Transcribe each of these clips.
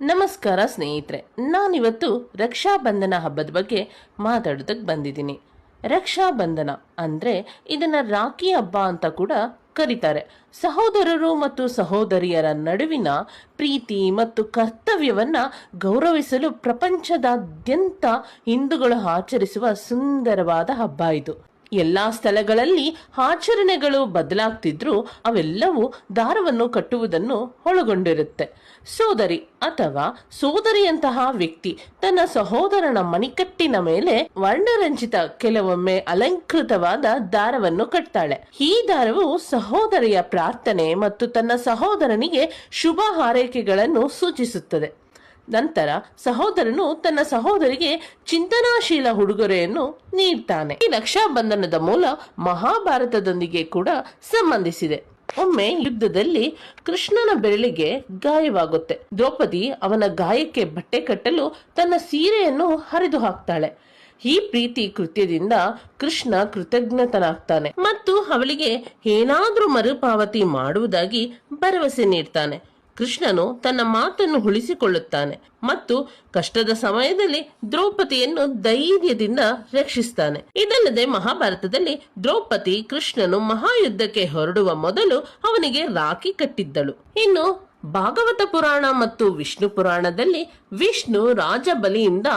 ನಮಸ್ಕಾರ ಸ್ನೇಹಿತರೆ, ನಾನಿವತ್ತು ರಕ್ಷಾಬಂಧನ ಹಬ್ಬದ ಬಗ್ಗೆ ಮಾತಾಡೋದಕ್ಕೆ ಬಂದಿದ್ದೀನಿ. ರಕ್ಷಾಬಂಧನ ಅಂದರೆ ಇದನ್ನ ರಾಖಿ ಹಬ್ಬ ಅಂತ ಕೂಡ ಕರೀತಾರೆ. ಸಹೋದರರು ಮತ್ತು ಸಹೋದರಿಯರ ನಡುವಿನ ಪ್ರೀತಿ ಮತ್ತು ಕರ್ತವ್ಯವನ್ನ ಗೌರವಿಸಲು ಪ್ರಪಂಚದಾದ್ಯಂತ ಹಿಂದೂಗಳು ಆಚರಿಸುವ ಸುಂದರವಾದ ಹಬ್ಬ ಇದು. ಎಲ್ಲಾ ಸ್ಥಳಗಳಲ್ಲಿ ಆಚರಣೆಗಳು ಬದಲಾಗ್ತಿದ್ರು ಅವೆಲ್ಲವೂ ದಾರವನ್ನು ಕಟ್ಟುವುದನ್ನು ಒಳಗೊಂಡಿರುತ್ತೆ. ಸೋದರಿ ಅಥವಾ ಸೋದರಿಯಂತಹ ವ್ಯಕ್ತಿ ತನ್ನ ಸಹೋದರನ ಮಣಿಕಟ್ಟಿನ ಮೇಲೆ ವರ್ಣರಂಜಿತ, ಕೆಲವೊಮ್ಮೆ ಅಲಂಕೃತವಾದ ದಾರವನ್ನು ಕಟ್ತಾಳೆ. ಈ ದಾರವು ಸಹೋದರಿಯ ಪ್ರಾರ್ಥನೆ ಮತ್ತು ತನ್ನ ಸಹೋದರನಿಗೆ ಶುಭ ಹಾರೈಕೆಗಳನ್ನು ಸೂಚಿಸುತ್ತದೆ. ನಂತರ ಸಹೋದರನು ತನ್ನ ಸಹೋದರಿಗೆ ಚಿಂತನಾಶೀಲ ಉಡುಗೊರೆಯನ್ನು ನೀಡ್ತಾನೆ. ಈ ರಕ್ಷಾಬಂಧನದ ಮೂಲ ಮಹಾಭಾರತದೊಂದಿಗೆ ಕೂಡ ಸಂಬಂಧಿಸಿದೆ. ಒಮ್ಮೆ ಯುದ್ಧದಲ್ಲಿ ಕೃಷ್ಣನ ಬೆರಳಿಗೆ ಗಾಯವಾಗುತ್ತೆ. ದ್ರೌಪದಿ ಅವನ ಗಾಯಕ್ಕೆ ಬಟ್ಟೆ ಕಟ್ಟಲು ತನ್ನ ಸೀರೆಯನ್ನು ಹರಿದು ಹಾಕ್ತಾಳೆ. ಈ ಪ್ರೀತಿ ಕೃತ್ಯದಿಂದ ಕೃಷ್ಣ ಕೃತಜ್ಞತನಾಗ್ತಾನೆ ಮತ್ತು ಅವಳಿಗೆ ಏನಾದ್ರೂ ಮರುಪಾವತಿ ಮಾಡುವುದಾಗಿ ಭರವಸೆ ನೀಡ್ತಾನೆ. ಕೃಷ್ಣನು ತನ್ನ ಮಾತನ್ನು ಉಳಿಸಿಕೊಳ್ಳುತ್ತಾನೆ ಮತ್ತು ಕಷ್ಟದ ಸಮಯದಲ್ಲಿ ದ್ರೌಪದಿಯನ್ನು ಧೈರ್ಯದಿಂದ ರಕ್ಷಿಸ್ತಾನೆ. ಇದಲ್ಲದೆ ಮಹಾಭಾರತದಲ್ಲಿ ದ್ರೌಪದಿ ಕೃಷ್ಣನು ಮಹಾಯುದ್ಧಕ್ಕೆ ಹೊರಡುವ ಮೊದಲು ಅವನಿಗೆ ರಾಖಿ ಕಟ್ಟಿದ್ದಳು. ಇನ್ನು ಭಾಗವತ ಪುರಾಣ ಮತ್ತು ವಿಷ್ಣು ಪುರಾಣದಲ್ಲಿ ವಿಷ್ಣು ರಾಜ ಬಲಿಯಿಂದ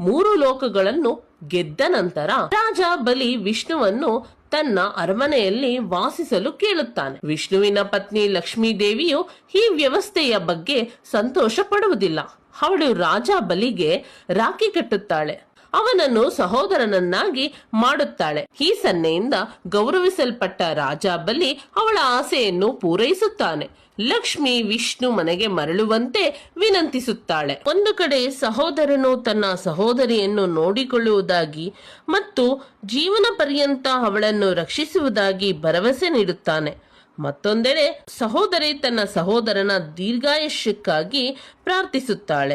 3 ಲೋಕಗಳನ್ನು ಗೆದ್ದ ನಂತರ ರಾಜ ಬಲಿ ವಿಷ್ಣುವನ್ನು ತನ್ನ ಅರಮನೆಯಲ್ಲಿ ವಾಸಿಸಲು ಕೇಳುತ್ತಾನೆ. ವಿಷ್ಣುವಿನ ಪತ್ನಿ ಲಕ್ಷ್ಮೀ ದೇವಿಯು ಈ ವ್ಯವಸ್ಥೆಯ ಬಗ್ಗೆ ಸಂತೋಷ ಪಡುವುದಿಲ್ಲ. ಅವಳು ರಾಜ ಬಲಿಗೆ ರಾಖಿ ಕಟ್ಟುತ್ತಾಳೆ, ಅವನನ್ನು ಸಹೋದರನನ್ನಾಗಿ ಮಾಡುತ್ತಾಳೆ. ಈ ಸನ್ನೆಯಿಂದ ಗೌರವಿಸಲ್ಪಟ್ಟ ರಾಜ ಬಲಿ ಅವಳ ಆಸೆಯನ್ನು ಪೂರೈಸುತ್ತಾನೆ. ಲಕ್ಷ್ಮಿ ವಿಷ್ಣು ಮನೆಗೆ ಮರಳುವಂತೆ ವಿನಂತಿಸುತ್ತಾಳೆ. ಒಂದು ಕಡೆ ಸಹೋದರನು ತನ್ನ ಸಹೋದರಿಯನ್ನು ನೋಡಿಕೊಳ್ಳುವುದಾಗಿ ಮತ್ತು ಜೀವನ ಪರ್ಯಂತ ಅವಳನ್ನು ರಕ್ಷಿಸುವುದಾಗಿ ಭರವಸೆ ನೀಡುತ್ತಾನೆ. ಮತ್ತೊಂದೆಡೆ ಸಹೋದರಿ ತನ್ನ ಸಹೋದರನ ದೀರ್ಘಾಯುಷ್ಯಕ್ಕಾಗಿ ಪ್ರಾರ್ಥಿಸುತ್ತಾಳೆ.